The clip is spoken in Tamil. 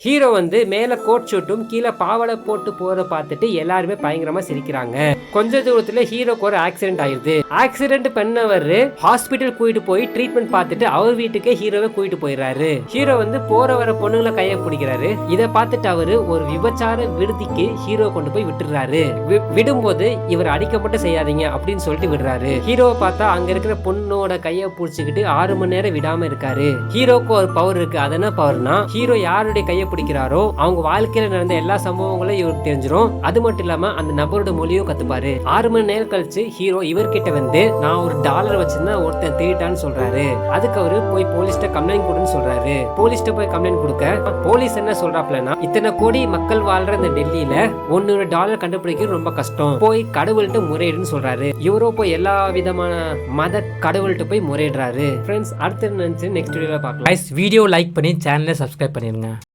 ஹீரோ வந்து மேல கோட் ஷூட்டும் கீழே பாவடை போட்டு போறத பார்த்துட்டு எல்லாருமே பயங்கரமா சிரிக்கிறாங்க. கொஞ்ச தூரத்துல ஹீரோக்கு ஒரு ஆக்சிடென்ட் ஆயிருது. ஆக்சிடென்ட் பண்ணவர் ஹாஸ்பிட்டல் கூட்டிட்டு போய் ட்ரீட்மெண்ட் பார்த்துட்டு அவர் வீட்டுக்கே ஹீரோவை கூட்டிட்டு போயிடுறாரு. ஹீரோ வந்து போற வர பொண்ணுங்களை கைய பிடிக்கிறாரு. இதை பார்த்துட்டு அவரு ஒரு விபச்சார விடுதிக்கு ஹீரோ கொண்டு போய் விட்டுறாரு. விடும்போது இவர் அடிக்கப்பட்டு செய்யாதீங்க அப்படின்னு சொல்லிட்டு விடுறாரு. ஹீரோவை பார்த்தா அங்க இருக்கிற பொண்ணோட கைய பிடிச்சுக்கிட்டு 6 மணி நேரம் விடாம இருக்காரு. ஹீரோக்கு ஒரு பவர் இருக்கு. அது என்ன பவர்னா, ஹீரோ யாருடைய கைய பிடிக்கிறாரோ அவங்க வாழ்க்கையில நடந்த எல்லா சம்பவங்களும் இவருக்கு தெரிஞ்சிடும். அது மட்டும் இல்லாம அந்த நபரோட மொழியும் கத்துப்பாரு. 6 மணி நேரம் கழிச்சு ஹீரோ இவர்கிட்ட வந்து நான் ஒரு டாலர் வச்சிருந்தா ஒருத்தன் திருட்டான்னு சொல்றாரு. அதுக்கு அவரு போய் போலீஸ்ட கம்ப்ளைண்ட் கொடுன்னு சொல்றாரு. போலீஸ்ட போய் கம்ப்ளைண்ட் கொடுக்க போலீஸ் என்ன சொல்றாப்லன்னா, இத்தனை கோடி மக்கள் வாழ்ற இந்த டெல்லியில $1 கண்டுபிடிக்கிறது ரொம்ப கஷ்டம், போய் கடவுள்கிட்ட முறையிடுன்னு சொல்றாரு. இவரோ போய் எல்லா விதமான மத கடவுள்கிட்ட போய் முறையிடுறாரு. ஃப்ரெண்ட்ஸ், அடுத்து நினைச்சு நெக்ஸ்ட் வீடியோல பார்க்கலாம். வீடியோ லைக் பண்ணி சேனலை சப்ஸ்கிரைப் பண்ணிருங்க.